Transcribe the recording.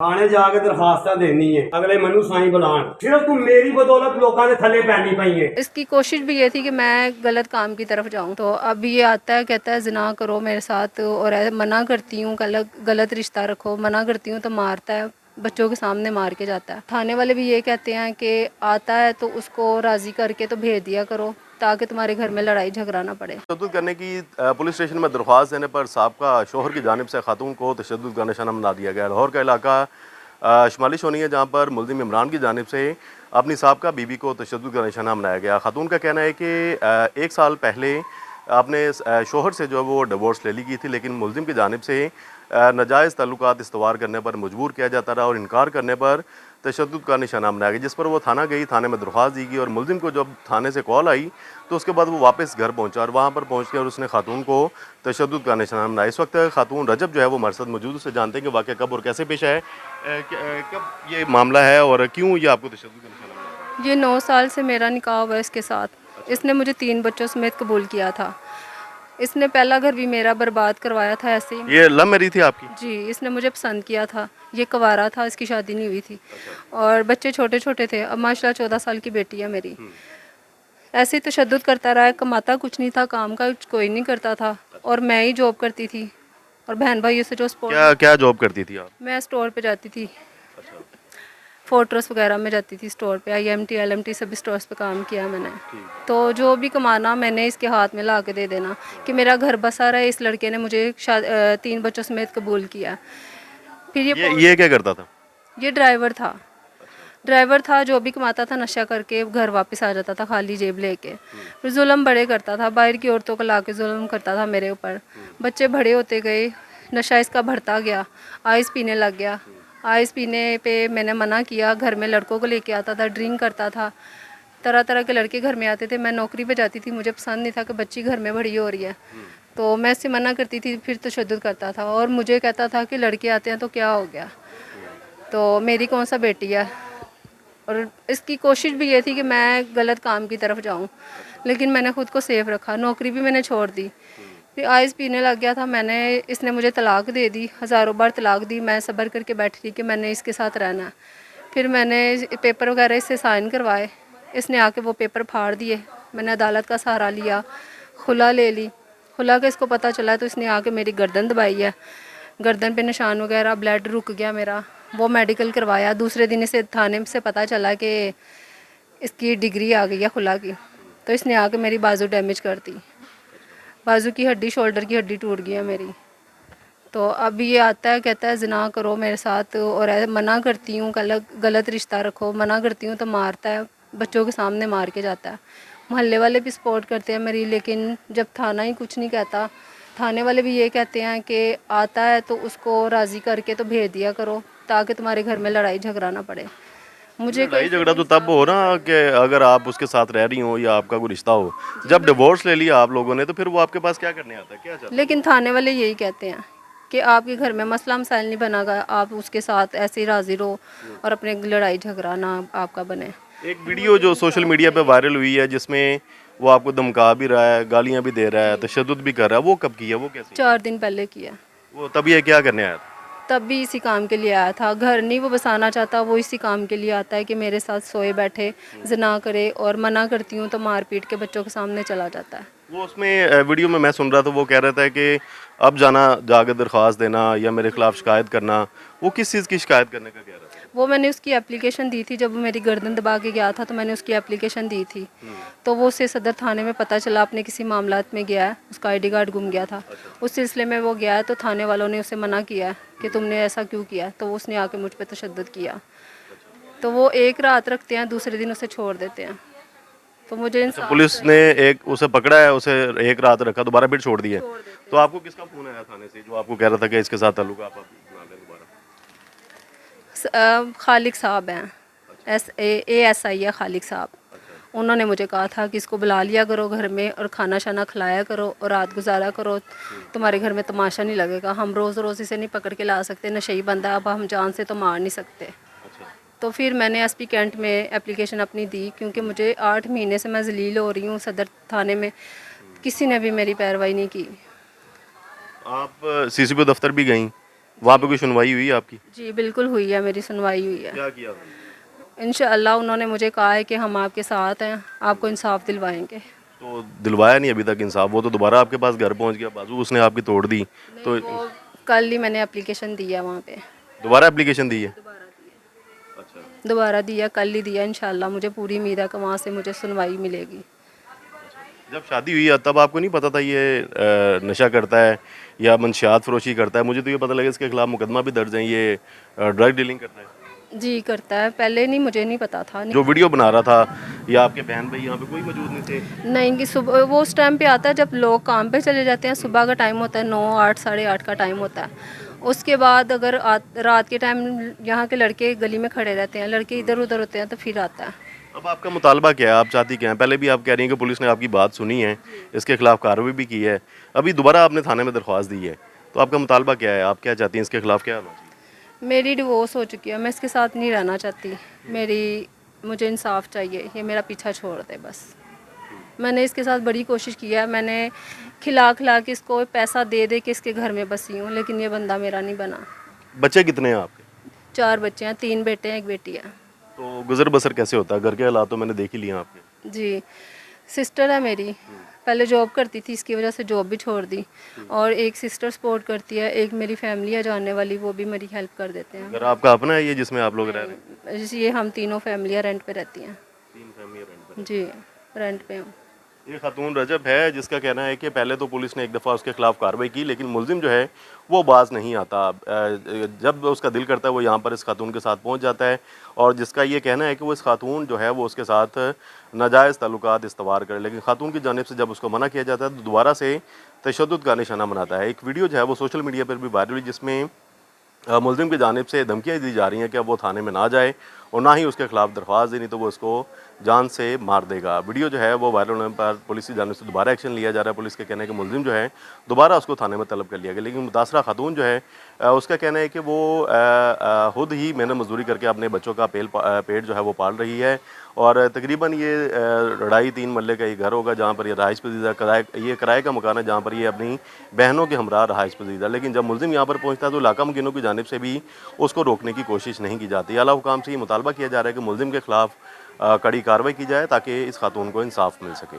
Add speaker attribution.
Speaker 1: थाने जाके दरखास्त देनी है, अगले मनु साई बुलान, सिर्फ तू मेरी बदौलत लोगों के थले पैनी पई है।
Speaker 2: इसकी कोशिश भी ये थी कि मैं गलत काम की तरफ जाऊं, तो अब ये आता है कहता है जिना करो मेरे साथ, और मना करती हूँ गलत रिश्ता रखो, मना करती हूँ तो मारता है, बच्चों के सामने मार के जाता है। थाने वाले भी ये कहते हैं कि आता है तो उसको राज़ी करके तो भेज दिया करो ताकि तुम्हारे घर में लड़ाई झगड़ा ना पड़े।
Speaker 3: तशद्दुद करने की पुलिस स्टेशन में दरख्वास्त देने पर साबका शोहर की जानिब से खातून को तशद्दुद का निशाना बना दिया गया। लाहौर का इलाका शुमाली शोनी है, जहाँ पर मुल्ज़िम इमरान की जानिब से अपनी साबका बीबी को तशद्दुद का निशाना बनाया गया। खातून का कहना है कि 1 साल पहले अपने शोहर से जो वो डिवोर्स ले ली गई थी, लेकिन मुल्ज़िम की जानिब से नाजायज़ ताल्लुकात इस्तवार करने पर मजबूर किया जाता रहा और इनकार करने पर तशद्दुद का निशाना बनाया गया, जिस पर वो थाना गई। थाने में दरख्वास्त दी गई और मुल्ज़िम को जब थाने से कॉल आई तो उसके बाद वो वापस घर पहुंचा और वहाँ पर पहुँच के और उसने खातून को तशद्दुद का निशाना बनाया। इस वक्त खातून रजब जो है वो हमारे साथ मौजूद, उससे जानते हैं कि वाक़या कब और कैसे पेश आया, कब ये मामला है और क्यों ये आपको तशद्दुद का निशाना बनाया।
Speaker 2: ये 9 साल से मेरा निकाह हुआ है इसके साथ। इसने मुझे 3 बच्चों समेत कबूल किया था। इसने पहला घर भी मेरा बर्बाद करवाया था ऐसे ही।
Speaker 3: ये लव मैरिज थी आपकी?
Speaker 2: जी, इसने मुझे पसंद किया था। ये कुंवारा था, इसकी शादी नहीं हुई थी और बच्चे छोटे छोटे थे। अब माशाल्लाह 14 साल की बेटी है मेरी। ऐसे ही तशद्दुद करता रहा, कमाता कुछ नहीं था, काम का कोई नहीं करता था और मैं ही जॉब करती थी और बहन भाइयों से जो सपोर्ट।
Speaker 3: क्या क्या जॉब करती थी आप?
Speaker 2: मैं स्टोर पे जाती थी, फोर्ट्रेस वगैरह में जाती थी, स्टोर पे IMT LMT सभी स्टोर्स पे काम किया मैंने। तो जो भी कमाना मैंने इसके हाथ में ला के दे देना कि मेरा घर बसा रहे। इस लड़के ने मुझे 3 बच्चों समेत कबूल किया। फिर
Speaker 3: ये क्या करता था?
Speaker 2: ये ड्राइवर था, जो भी कमाता था नशा करके घर वापस आ जाता था खाली जेब लेके। फिर जुल्म बड़े करता था, बाहर की औरतों को ला के जुल्म करता था मेरे ऊपर। बच्चे बड़े होते गए, नशा इसका बढ़ता गया, आइस पीने लग गया। आइस पीने पे मैंने मना किया, घर में लड़कों को लेके आता था, ड्रिंक करता था, तरह तरह के लड़के घर में आते थे। मैं नौकरी पे जाती थी, मुझे पसंद नहीं था कि बच्ची घर में बड़ी हो रही है, तो मैं इससे मना करती थी। फिर तशद्दुद करता था और मुझे कहता था कि लड़के आते हैं तो क्या हो गया, तो मेरी कौन सा बेटी है। और इसकी कोशिश भी ये थी कि मैं गलत काम की तरफ जाऊं, लेकिन मैंने ख़ुद को सेफ रखा। नौकरी भी मैंने छोड़ दी, फिर आइस पीने लग गया था। इसने मुझे तलाक दे दी, हज़ारों बार तलाक दी। मैं सब्र करके बैठी थी कि मैंने इसके साथ रहना है। फिर मैंने पेपर वगैरह इससे साइन करवाए, इसने आके वो पेपर फाड़ दिए। मैंने अदालत का सहारा लिया, खुला ले ली। खुला का इसको पता चला तो इसने आके मेरी गर्दन दबाई है, गर्दन पे निशान वगैरह, ब्लड रुक गया मेरा। वो मेडिकल करवाया। दूसरे दिन इसे थाने से पता चला कि इसकी डिग्री आ गई है खुला की, तो इसने आके मेरी बाजू डैमेज कर दी। बाजू की हड्डी, शोल्डर की हड्डी टूट गई है मेरी। तो अब ये आता है कहता है जिना करो मेरे साथ, और मना करती हूँ गलत रिश्ता रखो, मना करती हूँ तो मारता है, बच्चों के सामने मार के जाता है। मोहल्ले वाले भी सपोर्ट करते हैं मेरी, लेकिन जब थाना ही कुछ नहीं कहता, थाने वाले भी ये कहते हैं कि आता है तो उसको राज़ी करके तो भेज दिया करो ताकि तुम्हारे घर में लड़ाई झगड़ा ना पड़े। मुझे
Speaker 3: लड़ाई झगड़ा तो तब हो ना कि अगर आप उसके साथ रह रही हो या आपका कोई रिश्ता हो। जब डिवोर्स ले लिया आप लोगों ने तो फिर वो आपके पास क्या करने आता है, क्या चाहता है?
Speaker 2: लेकिन थाने वाले यही कहते हैं कि आपके घर में मसला मसाइल नहीं बनागा, आप उसके साथ ऐसे ही राज़ी रहो और अपने लड़ाई झगड़ा ना आपका बने।
Speaker 3: एक वीडियो जो सोशल मीडिया पे वायरल हुई है जिसमें वो आपको धमका भी रहा है, गालियां भी दे रहा है, तशद्दुद भी कर रहा है, वो कब की है, वो कैसी?
Speaker 2: 4 दिन पहले किया।
Speaker 3: वो तब ये क्या करने आया था?
Speaker 2: तब भी इसी काम के लिए आया था। घर नहीं वो बसाना चाहता, वो इसी काम के लिए आता है कि मेरे साथ सोए बैठे, ज़िना करे, और मना करती हूँ तो मार पीट के बच्चों के सामने चला जाता है।
Speaker 3: वो उसमें वीडियो में मैं सुन रहा था, वो कह रहा था कि अब जाना जाकर दरख्वास्त देना या मेरे खिलाफ शिकायत करना। वो किस चीज़ की शिकायत करने का कह रहा था?
Speaker 2: वो मैंने उसकी एप्लीकेशन दी थी, जब वो मेरी गर्दन दबा के गया था तो मैंने उसकी एप्लीकेशन दी थी। तो वो उसे सदर थाने में पता चला अपने किसी मामलात में गया है, उसका ID कार्ड गुम गया था। उस सिलसिले में वो गया है तो थाने वालों ने उसे मना किया कि तुमने ऐसा क्यों किया, तो उसने आके मुझ पर तशद्दुद किया। तो वो एक रात रखते हैं, दूसरे दिन उसे छोड़ देते हैं। तो मुझे
Speaker 3: पुलिस ने एक उसे पकड़ा है, उसे एक रात रखा, दोबारा फिर छोड़ दिया। तो आपको किसका फोन आया थाने से जो आपको कह रहा था कि इसके साथ ताल्लुक आप बना लें दोबारा?
Speaker 2: खालिक साहब हैं, ASI है खालिक साहब। उन्होंने मुझे कहा था कि इसको बुला लिया करो घर में और खाना शाना खिलाया करो और रात गुजारा करो, तुम्हारे घर में तमाशा नहीं लगेगा। हम रोज़ रोज़ इसे नहीं पकड़ के ला सकते, नशेई बंदा, अब हम जान से तो मार नहीं सकते। तो फिर मैंने SP कैंट में एप्लीकेशन अपनी दी, क्योंकि मुझे 8 महीने से मैं जलील हो रही हूँ सदर थाने में, किसी ने भी मेरी पैरवाई नहीं की।
Speaker 3: आप CCP दफ्तर भी गई? वहाँ पे कोई सुनवाई हुई आपकी?
Speaker 2: जी बिल्कुल हुई है, मेरी सुनवाई हुई है।
Speaker 3: क्या किया?
Speaker 2: इंशाअल्लाह उन्होंने मुझे कहा है कि हम आपके साथ हैं, आपको इंसाफ दिलवाएंगे।
Speaker 3: तो दिलवाया नहीं अभी तक इंसाफ? वो तो दोबारा आपके पास घर पहुंच गया, बाजू उसने आपकी तोड़ दी, तो
Speaker 2: वो कल ही मैंने एप्लीकेशन दिया वहाँ पे,
Speaker 3: दोबारा एप्लीकेशन दी है? अच्छा।
Speaker 2: दोबारा दिया, कल ही दिया। इंशाअल्लाह मुझे पूरी उम्मीद है कि वहाँ से मुझे सुनवाई मिलेगी।
Speaker 3: जब शादी हुई है तब आपको नहीं पता था ये नशा करता है या मंशियात फरोशी करता है? मुझे तो ये पता लगा इसके खिलाफ मुकदमा भी दर्ज है, ये ड्रग डीलिंग करता है।
Speaker 2: जी करता है, पहले नहीं, मुझे नहीं पता था।
Speaker 3: जो वीडियो बना रहा था या आपके बहन भाई यहाँ पे कोई मौजूद नहीं थे?
Speaker 2: नहीं कि सुबह वो उस टाइम पे आता है जब लोग काम पे चले जाते हैं, सुबह का टाइम होता है, 9, 8, साढ़े 8 का टाइम होता है। उसके बाद अगर रात के टाइम यहाँ के लड़के गली में खड़े रहते हैं, लड़के इधर उधर होते हैं, तो फिर आता है।
Speaker 3: अब आपका मुतालबा क्या है? आप चाहती क्या है? पहले भी आप कह रही हैं कि पुलिस ने आपकी बात सुनी है, इसके खिलाफ कार्रवाई भी की है, अभी दोबारा आपने थाने में दरख्वास्त दी है, तो आपका मुतालबा क्या है? आप क्या चाहती हैं, इसके खिलाफ क्या होना चाहिए?
Speaker 2: मेरी डिवोर्स हो चुकी है, मैं इसके साथ नहीं रहना चाहती। मुझे इंसाफ चाहिए, ये मेरा पीछा छोड़ दे बस। मैंने इसके साथ बड़ी कोशिश की है, मैंने खिला खिला के इसको पैसा दे दे के इसके घर में बसी हूँ, लेकिन ये बंदा मेरा नहीं बना।
Speaker 3: बच्चे कितने हैं आपके?
Speaker 2: 4 बच्चे हैं, 3 बेटे हैं, 1 बेटी है।
Speaker 3: तो गुजर बसर कैसे होता है? घर के हालात तो मैंने देख ही लिए हैं आपके।
Speaker 2: जी सिस्टर है मेरी, पहले जॉब करती थी, इसकी वजह से जॉब भी छोड़ दी। और एक सिस्टर सपोर्ट करती है, एक मेरी फैमिली है जानने वाली, वो भी मेरी हेल्प कर देते हैं।
Speaker 3: घर आपका अपना है ये जिसमें आप लोग रह रहे हैं?
Speaker 2: ये हम तीनों फैमिलियाँ रेंट पे रहती हैं।
Speaker 3: 3 फैमिली रेंट पे।
Speaker 2: जी रेंट पे हूँ।
Speaker 3: ये खातून रजब है जिसका कहना है कि पहले तो पुलिस ने एक दफ़ा उसके खिलाफ कार्रवाई की, लेकिन मुलजिम जो है वो बाज नहीं आता। जब उसका दिल करता है वो यहाँ पर इस खातून के साथ पहुँच जाता है, और जिसका ये कहना है कि वो इस खातून जो है वो उसके साथ नाजायज़ ताल्लुकात इस्तवार करे, लेकिन खातून की जानिब से जब उसको मना किया जाता है तो दोबारा से तशद्दुद का निशाना बनाता है। एक वीडियो जो है वो सोशल मीडिया पर भी वायरल हुई, जिसमें मुलजिम की जानिब से धमकियाँ दी जा रही हैं कि अब वो थाने में ना जाए और ना ही उसके खिलाफ दरख्वास्त दी, नहीं तो वो उसको जान से मार देगा। वीडियो जो है वो वायरल होने पर पुलिस की जानिब से दोबारा एक्शन लिया जा रहा है। पुलिस के कहने के मुलजिम जो है दोबारा उसको थाने में तलब कर लिया गया, लेकिन मुतासरा खातून जो है उसका कहना है कि वो खुद ही मेहनत मजदूरी करके अपने बच्चों का पेट जो है वो पाल रही है, और तकरीबन ये 2.5-3 मरले का ये घर होगा जहाँ पर ये रहाइश पजीदा ये किराए का मकान है, जहाँ पर ये अपनी बहनों के हमरा रहाइश पजीदा। लेकिन जब मुलजिम यहाँ पर पहुँचता है तो इलाका मुकीनों की जानिब से भी उसको रोकने की कोशिश नहीं की जाती। आला हुकाम से ये मुतालबा किया जा रहा है कि मुलजिम के खिलाफ कड़ी कार्रवाई की जाए ताकि इस खातून को इंसाफ मिल सके।